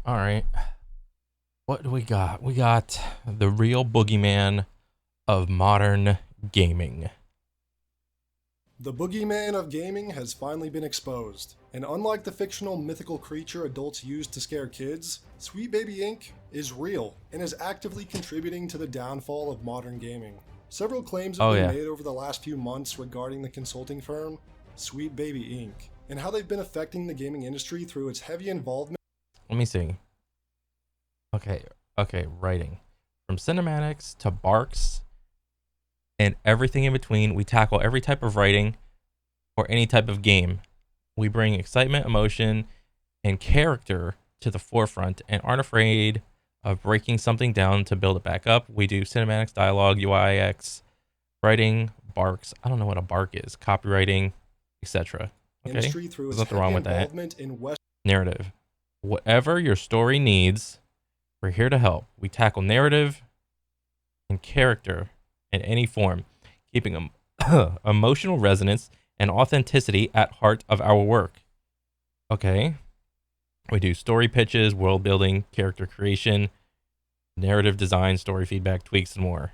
All right. What do we got? We got the real boogeyman of modern gaming. The Boogeyman of gaming has finally been exposed, and unlike the fictional mythical creature adults use to scare kids, Sweet Baby Inc. is real and is actively contributing to the downfall of modern gaming. Several claims have Oh been yeah. made over the last few months regarding the consulting firm, Sweet Baby Inc., and how they've been affecting the gaming industry through its heavy involvement. Let me see. Okay. Okay. Writing. From cinematics to barks and everything in between, we tackle every type of writing or any type of game. We bring excitement, emotion, and character to the forefront and aren't afraid of breaking something down to build it back up. We do cinematics, dialogue, UIX, writing, barks. I don't know what a bark is. Copywriting, etc. Okay? Industry through There's its nothing heavy wrong with that. involvement in West. Narrative. Whatever your story needs, we're here to help. We tackle narrative and character in any form, keeping emotional resonance and authenticity at heart of our work. Okay? We do story pitches, world building, character creation, narrative design, story feedback, tweaks, and more.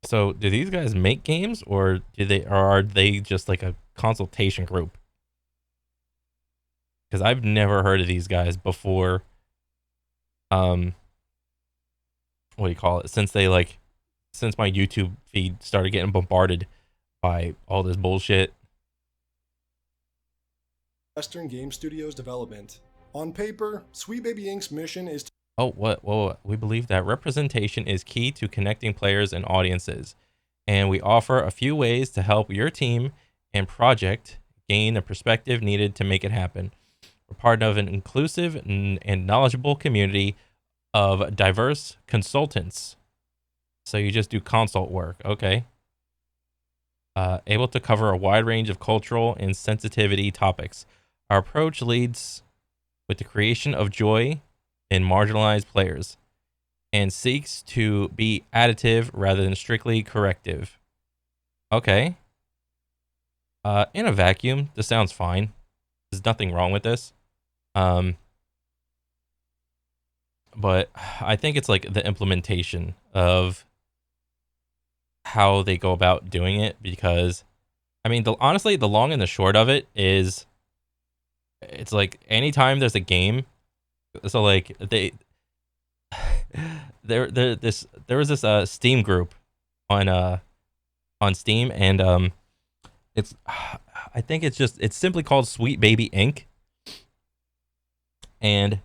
So, do these guys make games, or are they just like a consultation group? Because I've never heard of these guys before. Um, what do you call it? Since my YouTube feed started getting bombarded by all this bullshit. Western Game Studios development. On paper, Sweet Baby Inc.'s mission is to Oh, what? Whoa, we believe that representation is key to connecting players and audiences, and we offer a few ways to help your team and project gain the perspective needed to make it happen. We're part of an inclusive and knowledgeable community of diverse consultants. So you just do consult work, okay? Able to cover a wide range of cultural and sensitivity topics. Our approach leads with the creation of joy in marginalized players and seeks to be additive rather than strictly corrective. Okay. In a vacuum, this sounds fine. There's nothing wrong with this. Um, but I think it's like the implementation of how they go about doing it because I mean, honestly, the long and the short of it is it's like anytime there's a game, so like there was this Steam group on Steam and it's I think it's simply called Sweet Baby Inc. And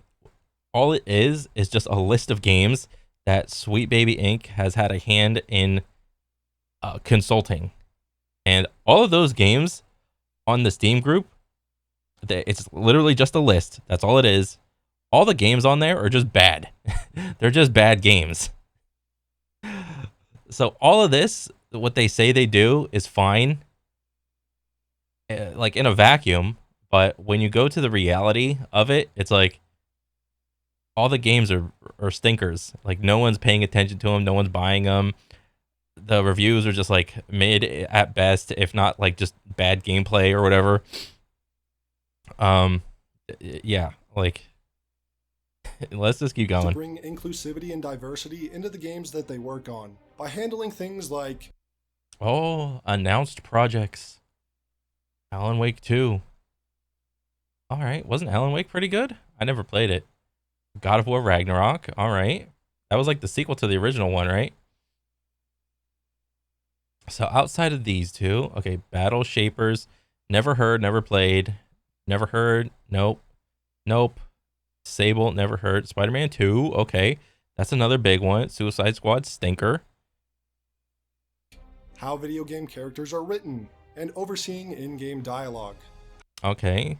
all it is just a list of games that Sweet Baby Inc. has had a hand in consulting. And all of those games on the Steam group, it's literally just a list. That's all it is. All the games on there are just bad. They're just bad games. So all of this, what they say they do is fine, like in a vacuum. But when you go to the reality of it, it's like all the games are stinkers. Like no one's paying attention to them. No one's buying them. The reviews are just like mid at best, if not like just bad gameplay or whatever. Um, yeah, like let's just keep to going. bring inclusivity and diversity into the games that they work on by handling things like Oh, announced projects. Alan Wake 2. All right, wasn't Alan Wake pretty good? I never played it. God of War Ragnarok. All right, that was like the sequel to the original one, right? So outside of these two, okay, Battle Shapers. Never heard, never played, never heard. Nope, nope. Sable, never heard. Spider-Man 2, okay. That's another big one. Suicide Squad, stinker. how video game characters are written and overseeing in-game dialogue, Okay.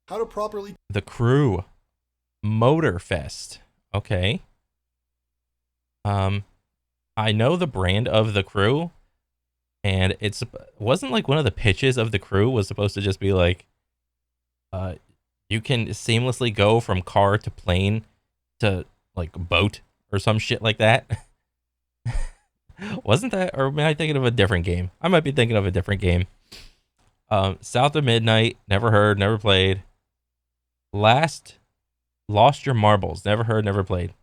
how to properly The Crew, Motorfest. Okay. Um, I know the brand of The Crew, and it's wasn't like one of the pitches of The Crew was supposed to just be like, uh, you can seamlessly go from car to plane to like boat or some shit like that. Wasn't that, or am I thinking of a different game? I might be thinking of a different game. South of Midnight, never heard, never played. Last Lost your marbles. Never heard, never played.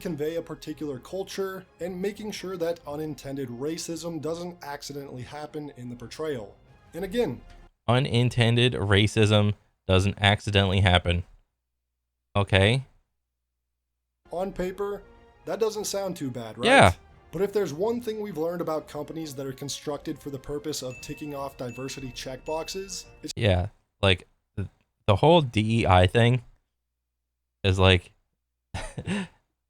Convey a particular culture and making sure that unintended racism doesn't accidentally happen in the portrayal. And again, Unintended racism doesn't accidentally happen. Okay. on paper, that doesn't sound too bad, right? Yeah. But if there's one thing we've learned about companies that are constructed for the purpose of ticking off diversity checkboxes, it's Yeah. Like the whole DEI thing is like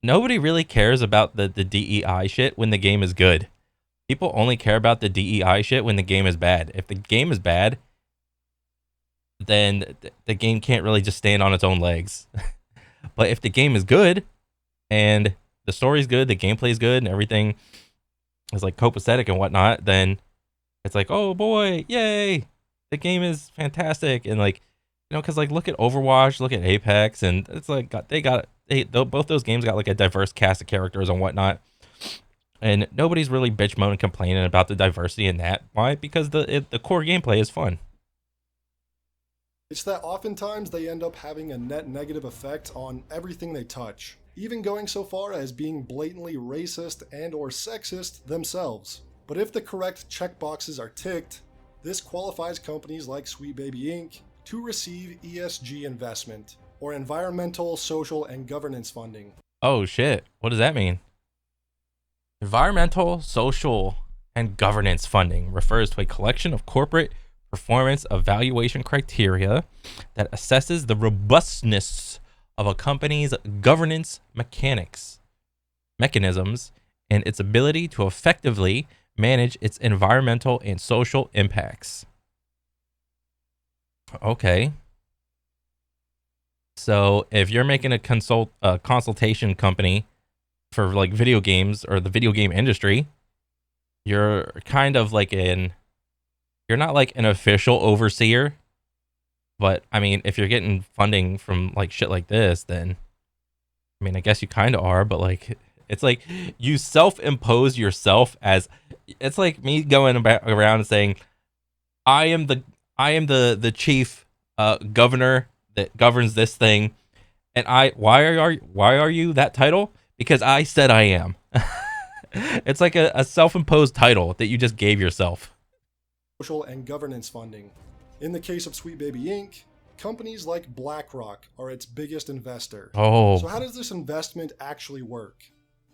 nobody really cares about the DEI shit when the game is good. People only care about the DEI shit when the game is bad. If the game is bad, then the game can't really just stand on its own legs. But if the game is good and the story's good, the gameplay's good, and everything is like copacetic and whatnot, then it's like, oh boy, yay, the game is fantastic. And like, because like look at Overwatch, look at Apex, and it's like both those games got like a diverse cast of characters and whatnot. And nobody's really bitch moaning complaining about the diversity in that. Why? Because the core gameplay is fun. It's that oftentimes they end up having a net negative effect on everything they touch, even going so far as being blatantly racist and or sexist themselves. But if the correct checkboxes are ticked, this qualifies companies like Sweet Baby Inc. to receive ESG investment, or environmental, social, and governance funding. Oh shit, what does that mean? Environmental, social, and governance funding refers to a collection of corporate performance evaluation criteria that assesses the robustness of a company's governance mechanisms, and its ability to effectively manage its environmental and social impacts. Okay. So if you're making a consultation company for like video games or the video game industry, you're kind of like you're not like an official overseer, but I mean, if you're getting funding from like shit like this, then I mean, I guess you kind of are, but like it's like you self-impose yourself as, it's like me going around and saying, I am the chief governor that governs this thing, and why are you that title? Because I said I am. It's like a self-imposed title that you just gave yourself. Social and governance funding. In the case of Sweet Baby Inc., companies like BlackRock are its biggest investor. Oh. So how does this investment actually work?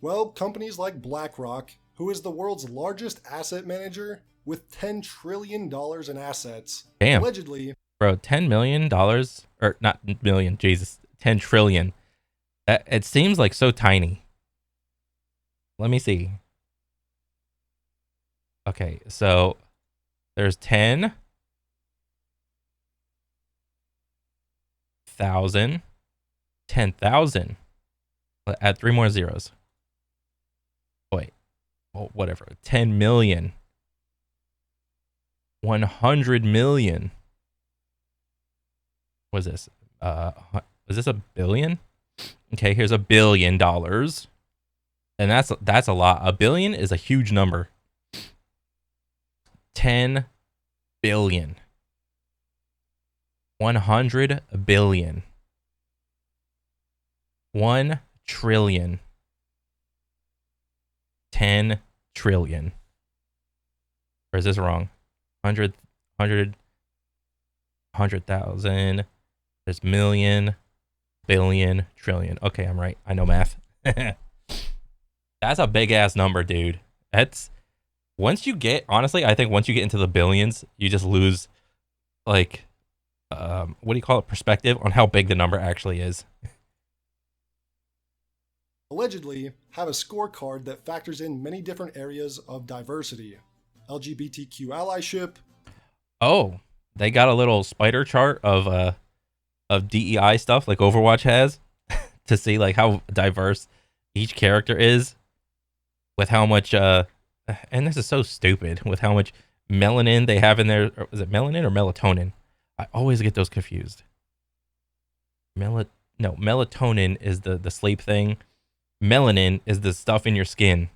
Well, companies like BlackRock, who is the world's largest asset manager with $10 trillion in assets, damn, allegedly, bro, $10 million, or not million, Jesus, 10 trillion. It seems like so tiny. Let me see. Okay, so there's 10,000, 10,000. Add 3 more zeros. Wait, well, whatever. 10 million. 100 million. What is this? Is this a billion? Okay, here's $1 billion. And that's a lot. $1 billion is a huge number. 10 billion. 100 billion. 1 trillion. 10 trillion. Or is this wrong? 100,000. There's million, billion, trillion. Okay, I'm right. I know math. That's a big ass number, dude. That's honestly, I think once you get into the billions, you just lose like what do you call it? Perspective on how big the number actually is. allegedly have a scorecard that factors in many different areas of diversity. LGBTQ allyship. Oh, they got a little spider chart of DEI stuff like Overwatch has to see like how diverse each character is, with how much and this is so stupid, with how much melanin they have in there. Is it melanin or melatonin? I always get those confused. No, melatonin is the sleep thing. Melanin is the stuff in your skin.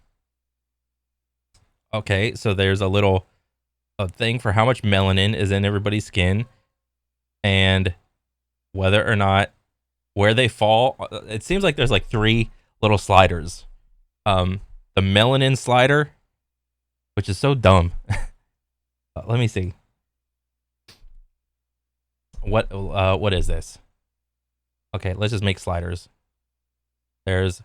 Okay, so there's a thing for how much melanin is in everybody's skin, and whether or not where they fall. It seems like there's like three little sliders. The melanin slider, which is so dumb. Let me see. What is this? Okay, let's just make sliders. There's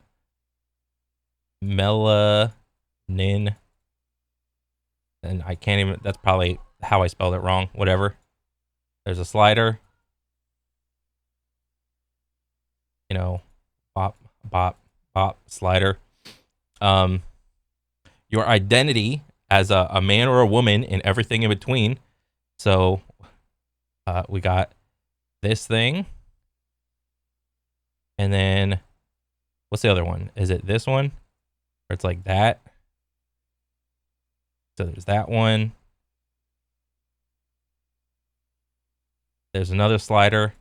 melanin, and I can't even. That's probably how I spelled it wrong. Whatever. There's a slider. You know, bop, bop, bop, slider. Your identity as a man or a woman and everything in between. So, we got this thing. And then, what's the other one? Is it this one? Or it's like that? So there's that one. There's another slider.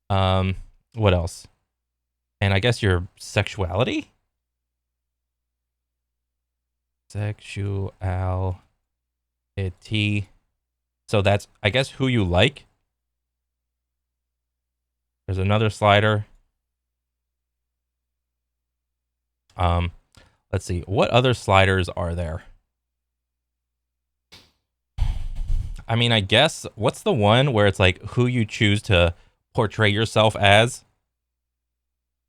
What else? And I guess your sexuality? Sexuality. So that's, I guess, who you like. There's another slider. Let's see. What other sliders are there? I mean, I guess, what's the one where it's like who you choose to portray yourself as?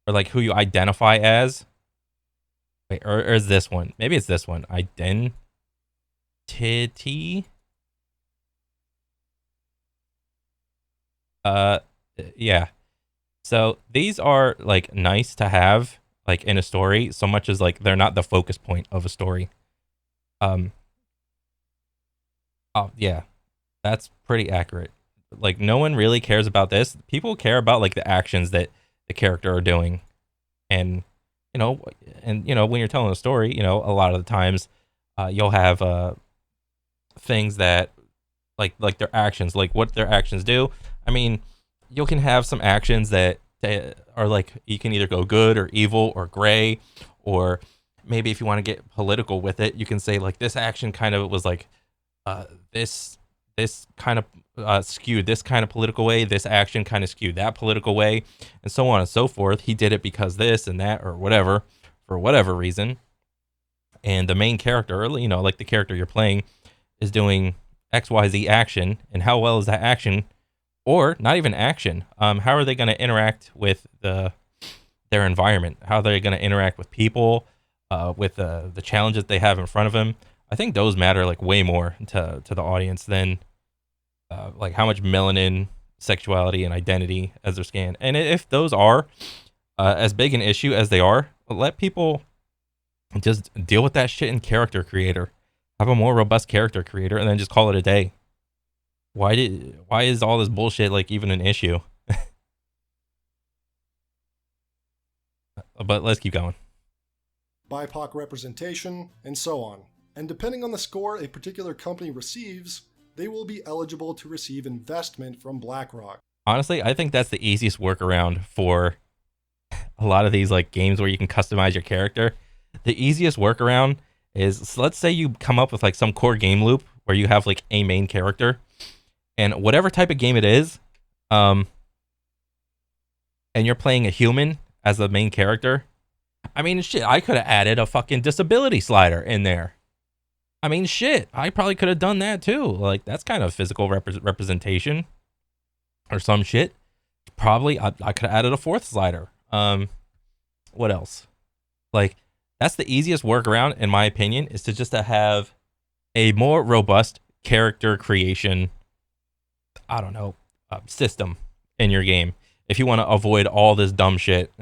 Or like who you identify as? Wait, or is this one? Maybe it's this one. Identity? Yeah. So these are like nice to have like in a story, so much as like they're not the focus point of a story. Um oh yeah, that's pretty accurate. Like no one really cares about this. People care about like the actions that the character are doing. And you know, when you're telling a story, a lot of the times you'll have things that like their actions, like what their actions do. I mean, you can have some actions that are like you can either go good or evil or gray, or maybe if you want to get political with it, you can say like this action kind of was like this kind of skewed this kind of political way, this action kind of skewed that political way, and so on and so forth. He did it because this and that or whatever, for whatever reason. And the main character, like the character you're playing, is doing XYZ action, and how well is that action, or not even action? How are they going to interact with their environment? How are they going to interact with people, with the challenges they have in front of them? I think those matter like way more to the audience than like how much melanin, sexuality, and identity as they're scanned. And if those are as big an issue as they are, let people just deal with that shit in character creator. Have a more robust character creator, and then just call it a day. Why is all this bullshit like even an issue? But let's keep going. BIPOC representation, and so on. And depending on the score a particular company receives, they will be eligible to receive investment from BlackRock. Honestly, I think that's the easiest workaround for a lot of these like games where you can customize your character. The easiest workaround is, so let's say you come up with like some core game loop where you have like a main character, and whatever type of game it is, and you're playing a human as the main character. I mean, shit, I could have added a fucking disability slider in there. I mean, shit, I probably could have done that too. Like, that's kind of physical representation or some shit. Probably, I could have added a fourth slider. What else? Like, that's the easiest workaround, in my opinion, is to just to have a more robust character creation, I don't know, system in your game. If you want to avoid all this dumb shit.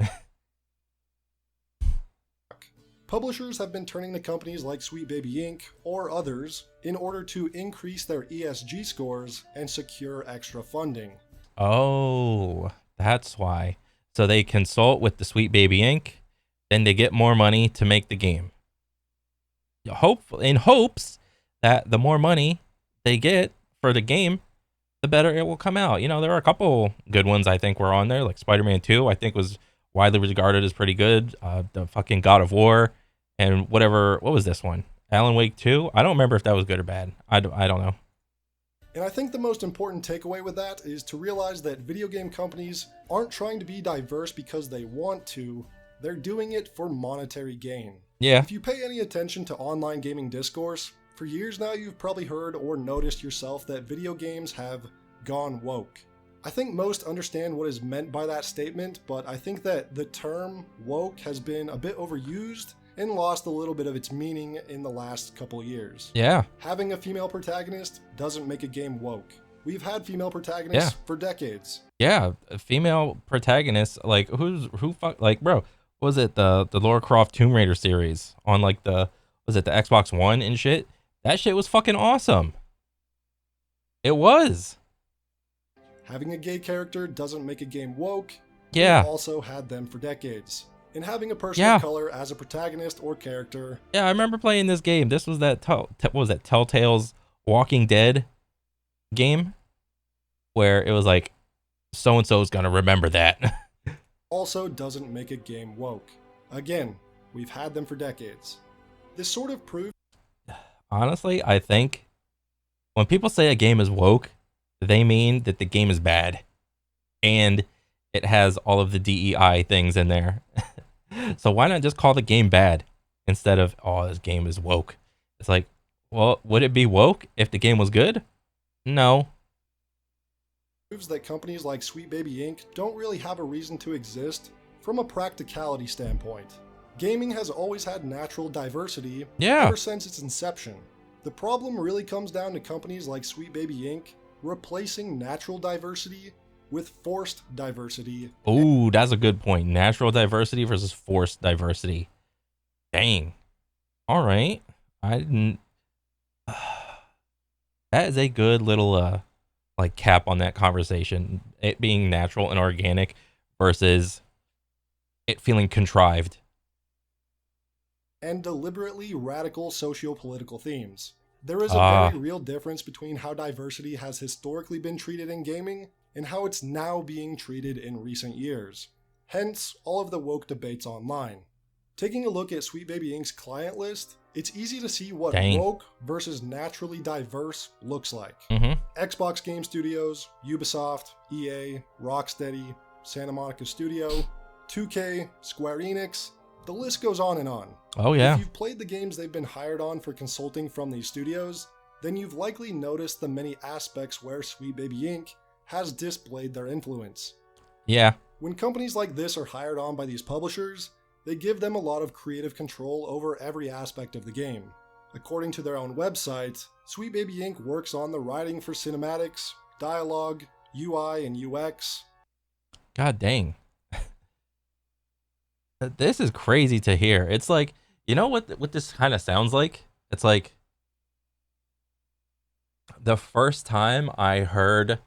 Publishers have been turning to companies like Sweet Baby Inc. or others in order to increase their ESG scores and secure extra funding. Oh, that's why. So they consult with the Sweet Baby Inc., then they get more money to make the game. In hopes that the more money they get for the game, the better it will come out. There are a couple good ones I think were on there, like Spider-Man 2, I think was widely regarded as pretty good. The fucking God of War, and what was this one? Alan Wake 2? I don't remember if that was good or bad. I don't know. And I think the most important takeaway with that is to realize that video game companies aren't trying to be diverse because they want to, they're doing it for monetary gain. Yeah. If you pay any attention to online gaming discourse, for years now you've probably heard or noticed yourself that video games have gone woke. I think most understand what is meant by that statement, but I think that the term woke has been a bit overused and lost a little bit of its meaning in the last couple years. Yeah. Having a female protagonist doesn't make a game woke. We've had female protagonists for decades. Yeah, female protagonists, like bro, was it the Lara Croft Tomb Raider series on like was it the Xbox One and shit? That shit was fucking awesome. It was. Having a gay character doesn't make a game woke. Yeah. We've also had them for decades. And having a person of color as a protagonist or character. Yeah, I remember playing this game. This was that what was that Telltale's Walking Dead game, where it was like, so and so's gonna remember that. Also doesn't make a game woke. Again, we've had them for decades. This sort of proves. Honestly, I think when people say a game is woke, they mean that the game is bad, and it has all of the DEI things in there. So why not just call the game bad instead of, oh, this game is woke? It's like, well, would it be woke if the game was good? No. Proves that companies like Sweet Baby Inc. don't really have a reason to exist from a practicality standpoint. Gaming has always had natural diversity ever since its inception. The problem really comes down to companies like Sweet Baby Inc. replacing natural diversity with forced diversity. Ooh, that's a good point. Natural diversity versus forced diversity. Dang. All right. I didn't. That is a good little like cap on that conversation. It being natural and organic versus it feeling contrived. And deliberately radical socio-political themes. There is a very real difference between how diversity has historically been treated in gaming and how it's now being treated in recent years. Hence, all of the woke debates online. Taking a look at Sweet Baby Inc.'s client list, it's easy to see what woke versus naturally diverse looks like. Xbox Game Studios, Ubisoft, EA, Rocksteady, Santa Monica Studio, 2K, Square Enix, the list goes on and on. Oh yeah. If you've played the games they've been hired on for consulting from these studios, then you've likely noticed the many aspects where Sweet Baby Inc. has displayed their influence. Yeah. When companies like this are hired on by these publishers, they give them a lot of creative control over every aspect of the game. According to their own website, Sweet Baby Inc. works on the writing for cinematics, dialogue, UI and UX. God dang. This is crazy to hear. It's like, you know what this kind of sounds like? It's like the first time I heard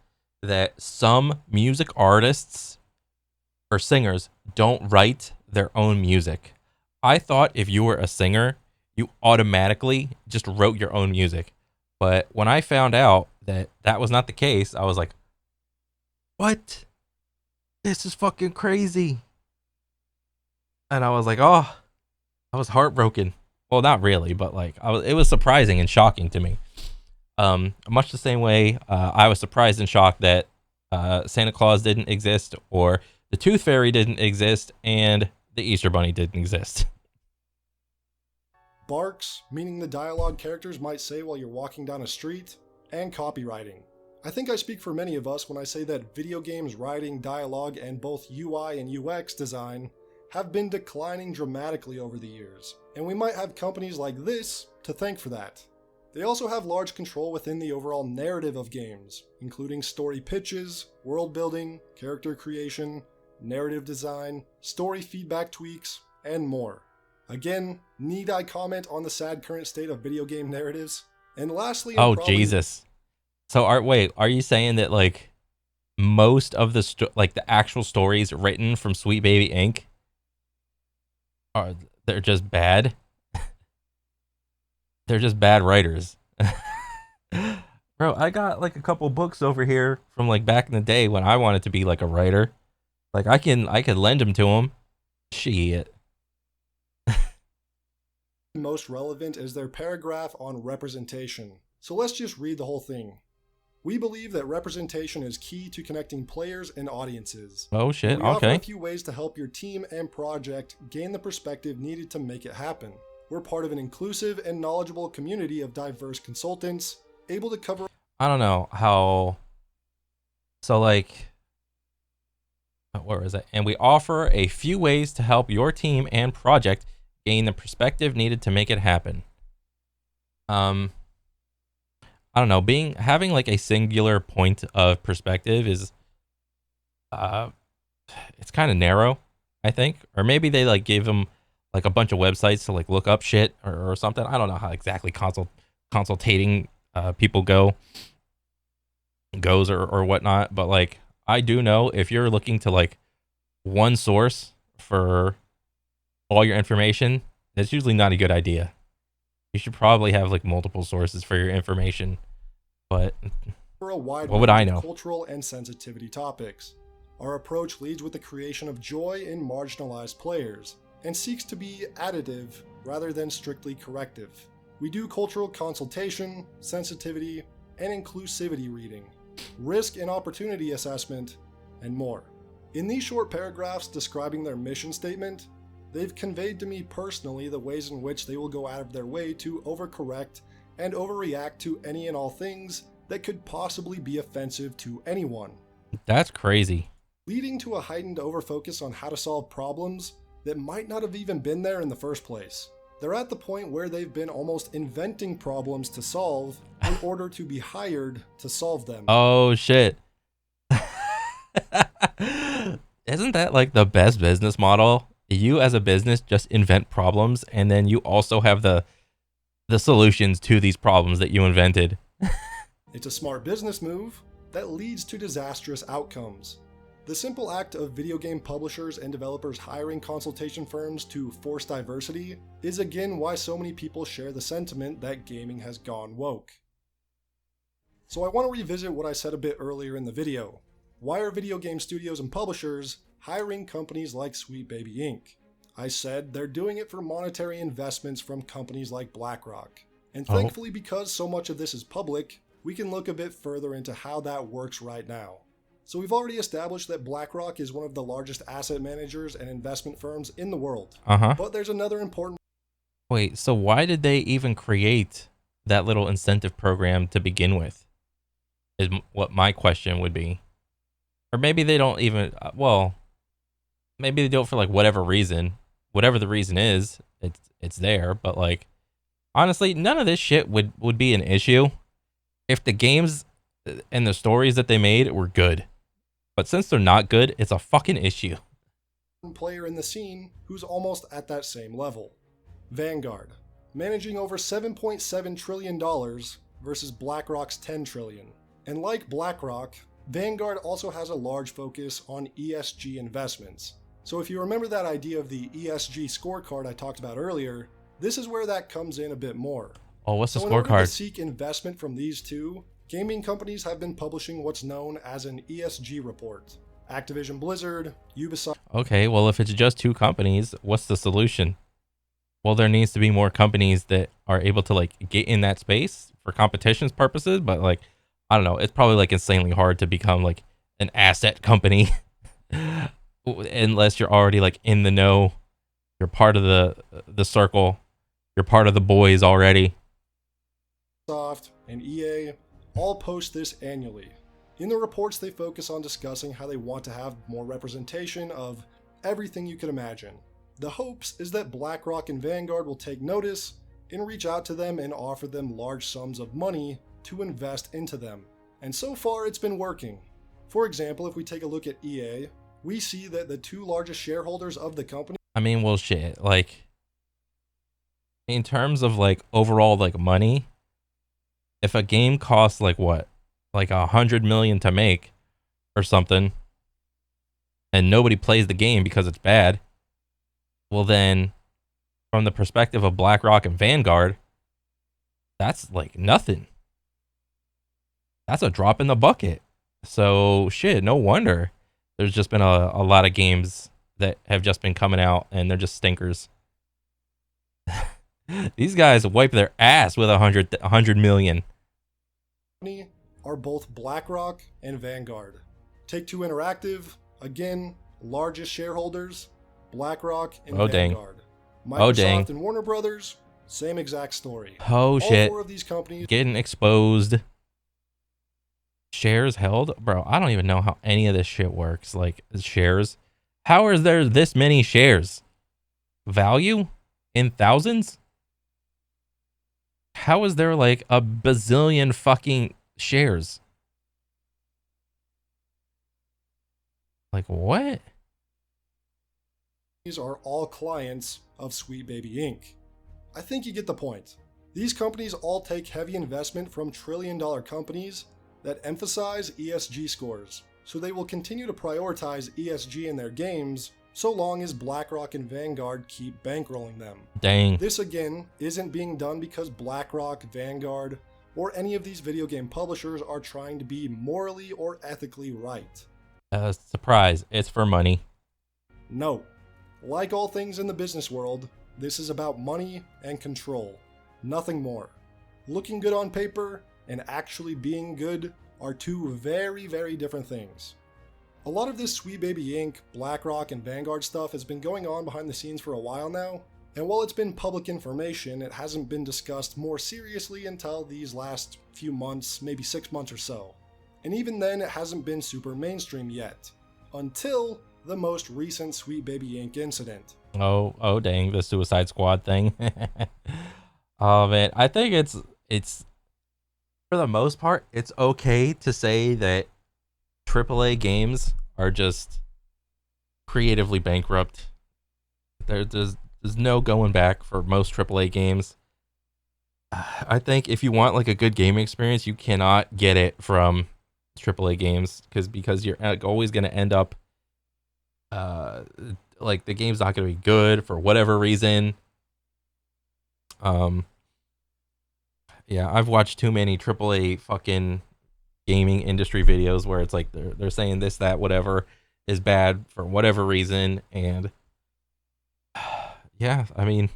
that some music artists or singers don't write their own music. I thought if you were a singer, you automatically just wrote your own music. But when I found out that that was not the case, I was like, what? This is fucking crazy. And I was like, oh, I was heartbroken. Well, not really, but like it was surprising and shocking to me. Much the same way I was surprised and shocked that Santa Claus didn't exist, or the Tooth Fairy didn't exist, and the Easter Bunny didn't exist. Barks, meaning the dialogue characters might say while you're walking down a street, and copywriting. I think I speak for many of us when I say that video games writing, dialogue, and both UI and UX design have been declining dramatically over the years, and we might have companies like this to thank for that. They also have large control within the overall narrative of games, including story pitches, world building, character creation, narrative design, story feedback tweaks, and more. Again, need I comment on the sad current state of video game narratives? And lastly, Jesus. So are you saying that like most of the the actual stories written from Sweet Baby Inc. they're just bad? They're just bad writers. Bro, I got like a couple books over here from like back in the day when I wanted to be like a writer. Like I could lend them to them. Shit. Most relevant is their paragraph on representation. So let's just read the whole thing. We believe that representation is key to connecting players and audiences. Oh shit, We offer okay. a few ways to help your team and project gain the perspective needed to make it happen. We're part of an inclusive and knowledgeable community of diverse consultants, able to cover... I don't know how. So like, where is it? And we offer a few ways to help your team and project gain the perspective needed to make it happen. I don't know, having like a singular point of perspective is it's kind of narrow, I think. Or maybe they like gave them like a bunch of websites to like look up shit or something. I don't know how exactly consultating people goes or whatnot, but like I do know if you're looking to like one source for all your information, that's usually not a good idea. You should probably have like multiple sources for your information. But for a wide what would I range know? of cultural and sensitivity topics. Our approach leads with the creation of joy in marginalized players and seeks to be additive rather than strictly corrective. We do cultural consultation, sensitivity, and inclusivity reading, risk and opportunity assessment, and more. In these short paragraphs describing their mission statement, they've conveyed to me personally the ways in which they will go out of their way to overcorrect and overreact to any and all things that could possibly be offensive to anyone. That's crazy. Leading to a heightened overfocus on how to solve problems that might not have even been there in the first place. They're at the point where they've been almost inventing problems to solve in order to be hired to solve them. Oh shit. Isn't that like the best business model? You as a business just invent problems and then you also have the solutions to these problems that you invented. It's a smart business move that leads to disastrous outcomes. The simple act of video game publishers and developers hiring consultation firms to force diversity is again why so many people share the sentiment that gaming has gone woke. So I want to revisit what I said a bit earlier in the video. Why are video game studios and publishers hiring companies like Sweet Baby Inc? I said they're doing it for monetary investments from companies like BlackRock. And thankfully, because so much of this is public, we can look a bit further into how that works right now. So we've already established that BlackRock is one of the largest asset managers and investment firms in the world. But there's another important... Wait, so why did they even create that little incentive program to begin with? Is what my question would be. Or maybe they don't even, well, maybe they do it for like whatever reason. Whatever the reason is, it's there. But like, honestly, none of this shit would be an issue if the games and the stories that they made were good. But since they're not good, it's a fucking issue. Player in the scene who's almost at that same level. Vanguard, managing over $7.7 trillion versus BlackRock's $10 trillion. And like BlackRock, Vanguard also has a large focus on ESG investments. So if you remember that idea of the ESG scorecard I talked about earlier, this is where that comes in a bit more. Oh, what's the So in order to scorecard? seek investment from these two, gaming companies have been publishing what's known as an ESG report. Activision Blizzard, Ubisoft... Okay, well, if it's just two companies, what's the solution? Well, there needs to be more companies that are able to like get in that space for competitions purposes, but like, I don't know, it's probably like insanely hard to become like an asset company unless you're already like in the know, you're part of the circle, you're part of the boys already. Microsoft and EA all post this annually. In the reports, they focus on discussing how they want to have more representation of everything you can imagine. The hopes is that BlackRock and Vanguard will take notice and reach out to them and offer them large sums of money to invest into them. And so far, it's been working. For example, if we take a look at EA, we see that the two largest shareholders of the company... I mean, well, shit, like, in terms of like overall like money, if a game costs like what, like 100 million to make or something, and nobody plays the game because it's bad, well then, from the perspective of BlackRock and Vanguard, that's like nothing. That's a drop in the bucket. So shit, no wonder there's just been a lot of games that have just been coming out and they're just stinkers. These guys wipe their ass with 100 million. are both BlackRock and Vanguard. Take-Two Interactive, again, largest shareholders, BlackRock and Oh, dang. Vanguard. Oh, dang. Microsoft and Warner Brothers, same exact story. Oh, shit. All four of these companies Getting exposed. Shares held? Bro, I don't even know how any of this shit works. Like, shares. How is there this many shares? Value? In thousands? How is there like a bazillion fucking shares? Like, what? are all clients of Sweet Baby Inc. I think you get the point. These companies all take heavy investment from trillion-dollar companies that emphasize ESG scores, so they will continue to prioritize ESG in their games so long as BlackRock and Vanguard keep bankrolling them. Dang. This again isn't being done because BlackRock, Vanguard, or any of these video game publishers are trying to be morally or ethically right. Surprise, it's for money. No. Like all things in the business world, this is about money and control. Nothing more. Looking good on paper and actually being good are two very, very different things. A lot of this Sweet Baby Inc., BlackRock, and Vanguard stuff has been going on behind the scenes for a while now, and while it's been public information, it hasn't been discussed more seriously until these last few months, maybe 6 months or so. And even then, it hasn't been super mainstream yet. Until the most recent Sweet Baby Inc. incident. Oh dang, the Suicide Squad thing. Oh man, I think it's for the most part, it's okay to say that AAA games are just creatively bankrupt. There's no going back for most AAA games. I think if you want like a good gaming experience, you cannot get it from AAA games because you're always going to end up like the game's not going to be good for whatever reason. Yeah, I've watched too many AAA fucking gaming industry videos where it's like they're saying this, that, whatever is bad for whatever reason, and yeah, I mean,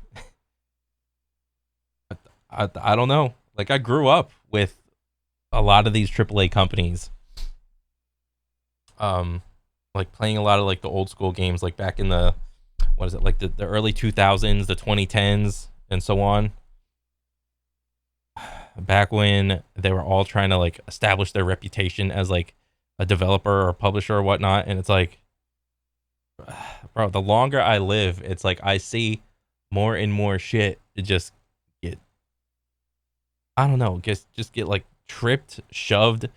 I don't know. Like, I grew up with a lot of these AAA companies, like playing a lot of like the old school games, like back in the like the early 2000s, the 2010s, and so on. Back when they were all trying to like establish their reputation as like a developer or publisher or whatnot, and it's like, bro, the longer I live, it's like I see more and more shit just get, I don't know, just get like tripped, shoved,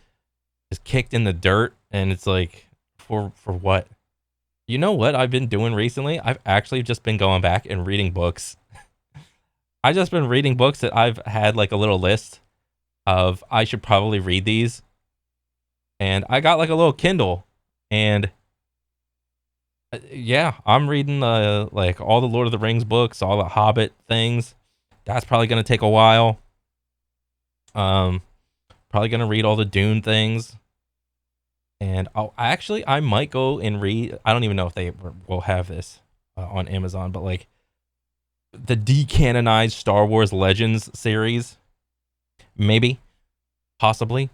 just kicked in the dirt, and it's like, for what? You know what I've been doing recently? I've actually just been going back and reading books. I just been reading books that I've had like a little list of I should probably read these. And I got like a little Kindle, and yeah, I'm reading like all the Lord of the Rings books, all the Hobbit things. That's probably going to take a while. Probably going to read all the Dune things. And I might go and read, I don't even know if they will have this on Amazon, but like the decanonized Star Wars Legends series, maybe, possibly.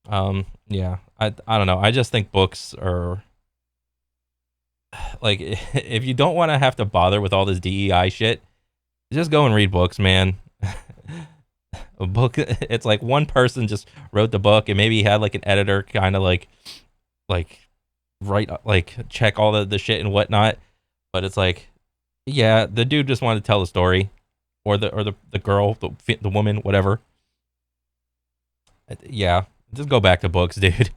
Yeah, I don't know. I just think books are like, if you don't want to have to bother with all this DEI shit, just go and read books, man. A book, it's like one person just wrote the book, and maybe he had like an editor kind of like write, like check all the shit and whatnot, but it's like, yeah, the dude just wanted to tell the story, or the girl, the woman, whatever. Yeah, just go back to books, dude.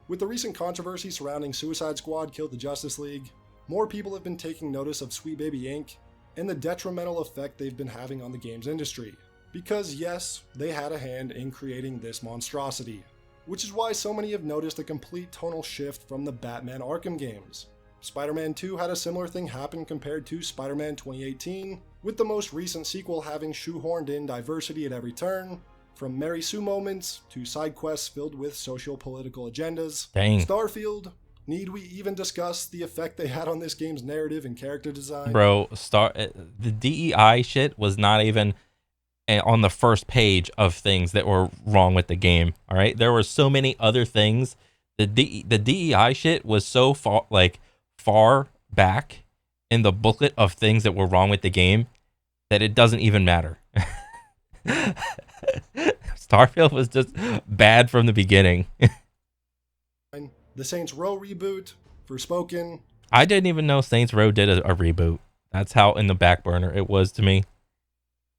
With the recent controversy surrounding Suicide Squad Killed the Justice League, more people have been taking notice of Sweet Baby Inc. and the detrimental effect they've been having on the games industry. Because yes, they had a hand in creating this monstrosity, which is why so many have noticed a complete tonal shift from the Batman Arkham games. Spider-Man 2 had a similar thing happen compared to Spider-Man 2018, with the most recent sequel having shoehorned in diversity at every turn, from Mary Sue moments to side quests filled with socio-political agendas. Dang. Starfield, need we even discuss the effect they had on this game's narrative and character design? Bro, the DEI shit was not even on the first page of things that were wrong with the game. All right, there were so many other things. The DEI shit was so far back in the booklet of things that were wrong with the game that it doesn't even matter. Starfield was just bad from the beginning. The Saints Row reboot, Forspoken. I didn't even know Saints Row did a reboot. That's how in the back burner it was to me.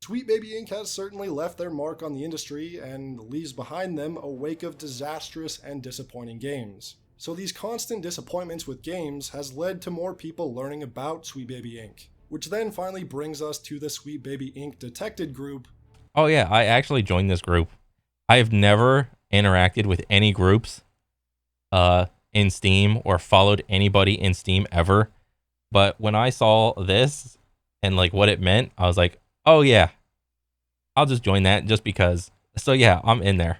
Sweet Baby Inc. has certainly left their mark on the industry and leaves behind them a wake of disastrous and disappointing games. So these constant disappointments with games has led to more people learning about Sweet Baby Inc., which then finally brings us to the Sweet Baby Inc. Detected group. Oh yeah, I actually joined this group. I have never interacted with any groups in Steam or followed anybody in Steam ever. But when I saw this and like what it meant, I was like, oh yeah, I'll just join that just because. So yeah, I'm in there.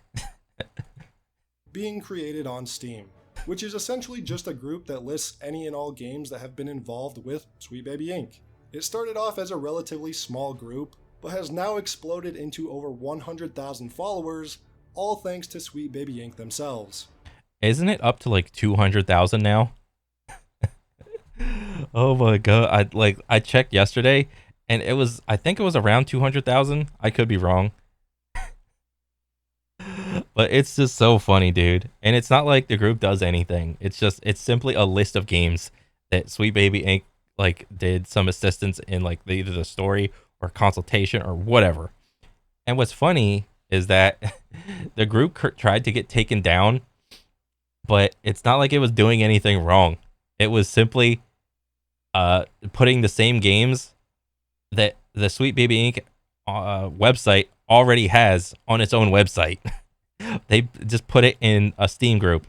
Being created on Steam, which is essentially just a group that lists any and all games that have been involved with Sweet Baby Inc. It started off as a relatively small group, but has now exploded into over 100,000 followers, all thanks to Sweet Baby Inc. themselves. Isn't it up to like 200,000 now? Oh my god! I checked yesterday, and I think it was around 200,000. I could be wrong, but it's just so funny, dude. And it's not like the group does anything. It's simply a list of games that Sweet Baby Inc. like did some assistance in, like either the story or consultation or whatever. And what's funny is that the group tried to get taken down, but it's not like it was doing anything wrong. It was simply putting the same games that the Sweet Baby Inc. Website already has on its own website. They just put it in a Steam group,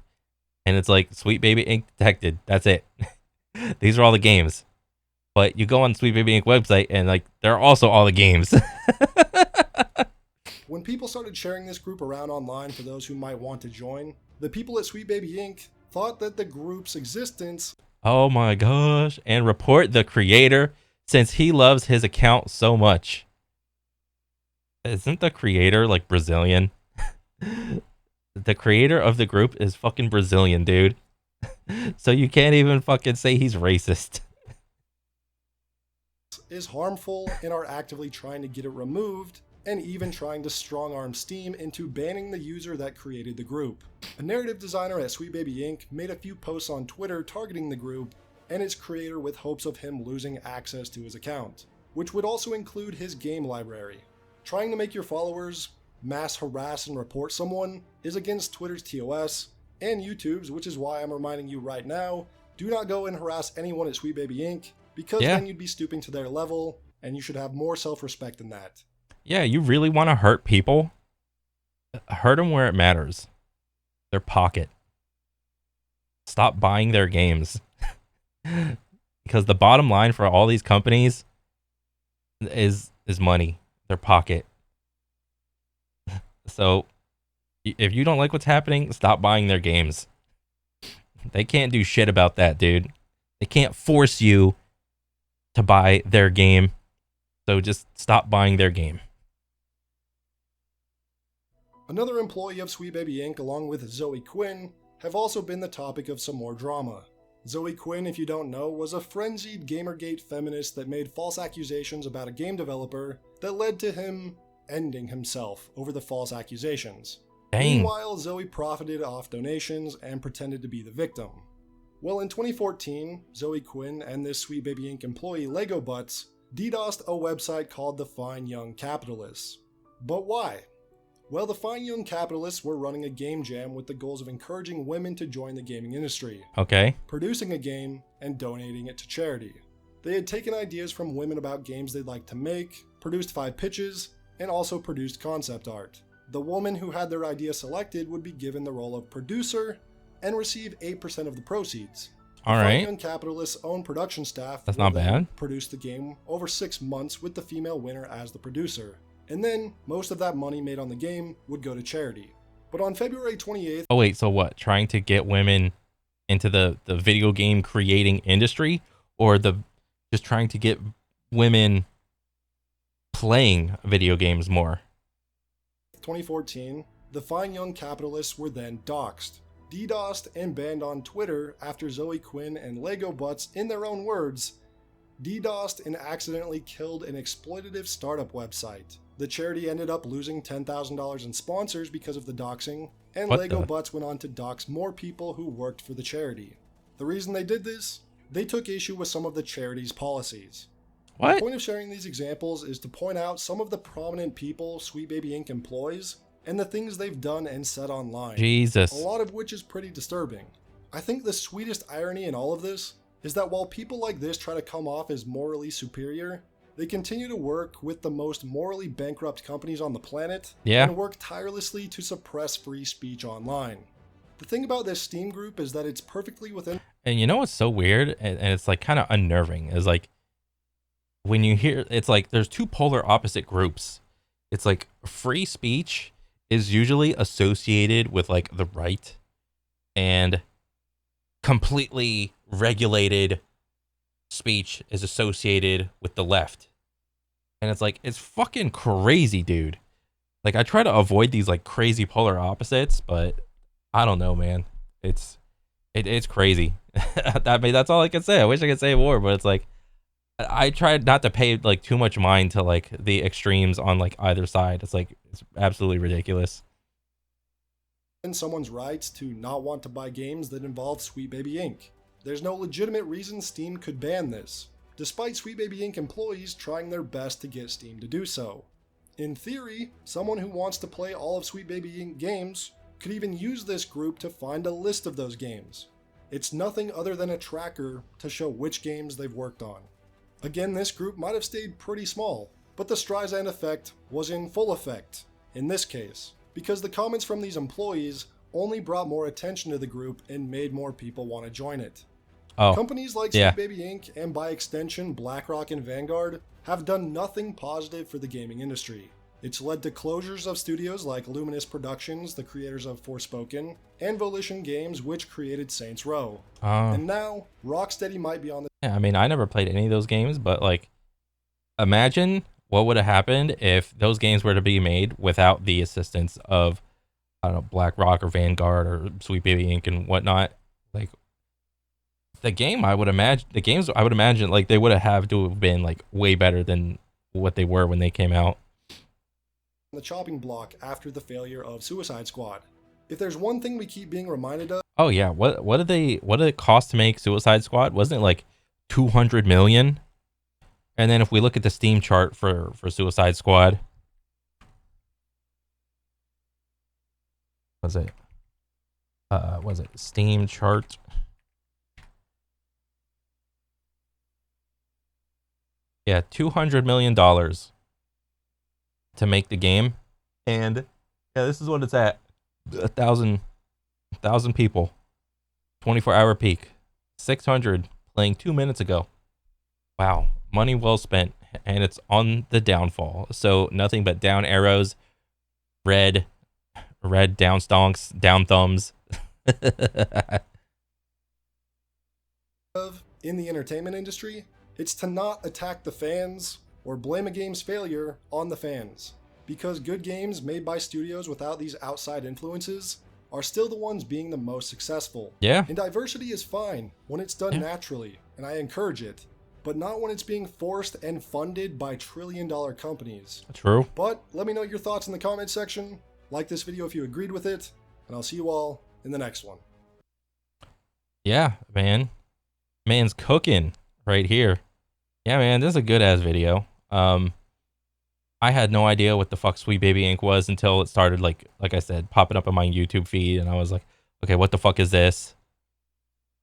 and it's like Sweet Baby Inc. Detected. That's it. These are all the games. But you go on Sweet Baby Inc. website, and like there are also all the games. When people started sharing this group around online for those who might want to join, the people at Sweet Baby Inc. thought that the group's existence... Oh my gosh. And report the creator since he loves his account so much. Isn't the creator like Brazilian? The creator of the group is fucking Brazilian, dude. So you can't even fucking say he's racist. Is harmful and are actively trying to get it removed, and even trying to strong-arm Steam into banning the user that created the group. A narrative designer at Sweet Baby Inc. made a few posts on Twitter targeting the group and its creator with hopes of him losing access to his account, which would also include his game library. Trying to make your followers mass harass and report someone is against Twitter's TOS and YouTube's, which is why I'm reminding you right now, do not go and harass anyone at Sweet Baby Inc. because then you'd be stooping to their level, and you should have more self-respect than that. Yeah, you really want to hurt people? Hurt them where it matters. Their pocket. Stop buying their games. Because the bottom line for all these companies is money. Their pocket. So, if you don't like what's happening, stop buying their games. They can't do shit about that, dude. They can't force you to buy their game. So just stop buying their game. Another employee of Sweet Baby Inc., along with Zoe Quinn, have also been the topic of some more drama. Zoe Quinn, if you don't know, was a frenzied Gamergate feminist that made false accusations about a game developer that led to him ending himself over the false accusations. Dang. Meanwhile, Zoe profited off donations and pretended to be the victim. Well, in 2014, Zoe Quinn and this Sweet Baby Inc. employee Lego Butts DDoSed a website called the Fine Young Capitalists. But why? Well, the Fine Young Capitalists were running a game jam with the goals of encouraging women to join the gaming industry, Okay. producing a game, and donating it to charity. They had taken ideas from women about games they'd like to make, produced 5 pitches, and also produced concept art. The woman who had their idea selected would be given the role of producer and receive 8% of the proceeds. All Fine right. Young Capitalists' own production staff That's will not then bad. produce the game over 6 months with the female winner as the producer. And then, most of that money made on the game would go to charity. But on February 28th... Oh, wait. So what? Trying to get women into the video game creating industry? Or just trying to get women playing video games more. 2014, the fine young capitalists were then doxxed, DDoSed, and banned on Twitter after Zoe Quinn and Lego Butts, in their own words, DDoSed and accidentally killed an exploitative startup website. The charity ended up losing $10,000 in sponsors because of the doxing, and Lego Butts went on to dox more people who worked for the charity. The reason they did this? They took issue with some of the charity's policies. What? The point of sharing these examples is to point out some of the prominent people Sweet Baby Inc. employs and the things they've done and said online. Jesus. A lot of which is pretty disturbing. I think the sweetest irony in all of this is that while people like this try to come off as morally superior, they continue to work with the most morally bankrupt companies on the planet and work tirelessly to suppress free speech online. The thing about this Steam group is that it's perfectly within... And you know what's so weird, and it's like kind of unnerving, is like when you hear, it's like there's two polar opposite groups. It's like free speech is usually associated with like the right, and completely regulated speech is associated with the left. And it's like, it's fucking crazy, dude. Like, I try to avoid these like crazy polar opposites, but I don't know, man. It's crazy. I mean, that's all I can say. I wish I could say more, but it's like, I tried not to pay like too much mind to like the extremes on like either side. It's like, it's absolutely ridiculous. In someone's rights to not want to buy games that involve Sweet Baby Inc. There's no legitimate reason Steam could ban this, despite Sweet Baby Inc. employees trying their best to get Steam to do so. In theory, someone who wants to play all of Sweet Baby Inc. games could even use this group to find a list of those games. It's nothing other than a tracker to show which games they've worked on. Again, this group might have stayed pretty small, but the Streisand effect was in full effect in this case, because the comments from these employees only brought more attention to the group and made more people want to join it. Companies like Sweet Baby Inc. and by extension BlackRock and Vanguard have done nothing positive for the gaming industry. It's led to closures of studios like Luminous Productions, the creators of Forspoken, and Volition Games, which created Saints Row. And now, Rocksteady might be on the... Yeah, I mean, I never played any of those games, but like, imagine what would have happened if those games were to be made without the assistance of, I don't know, BlackRock or Vanguard or Sweet Baby Inc. and whatnot. Like, the games I would imagine like they would have to have been like way better than what they were when they came out. The chopping block after the failure of Suicide Squad. If there's one thing we keep being reminded of... Oh yeah, what did it cost to make Suicide Squad? Wasn't it like 200 million? And then if we look at the Steam chart for Suicide Squad, was it Steam chart? Yeah, $200 million to make the game, and yeah, this is what it's at. 1,000 people, 24-hour peak, 600 playing 2 minutes ago. Wow, money well spent, and it's on the downfall. So nothing but down arrows, red down stonks, down thumbs. In the entertainment industry, it's to not attack the fans or blame a game's failure on the fans, because good games made by studios without these outside influences are still the ones being the most successful. Yeah. And diversity is fine when it's done naturally, and I encourage it, but not when it's being forced and funded by trillion-dollar companies. True. But let me know your thoughts in the comment section, like this video if you agreed with it, and I'll see you all in the next one. Yeah, man. Man's cooking right here. Yeah, man, this is a good-ass video. I had no idea what the fuck Sweet Baby Inc. was until it started, like I said, popping up on my YouTube feed, and I was like, okay, what the fuck is this?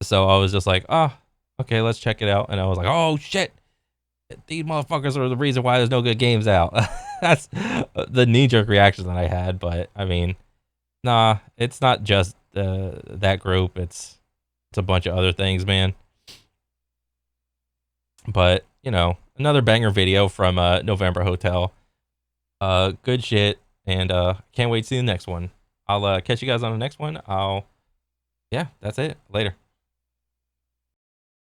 So I was just like, okay, let's check it out. And I was like, oh shit, these motherfuckers are the reason why there's no good games out. That's the knee-jerk reaction that I had. But I mean, nah, it's not just that group. It's a bunch of other things, man. But you know, another banger video from November Hotel. Good shit, and can't wait to see the next one. I'll catch you guys on the next one. Yeah, that's it. Later.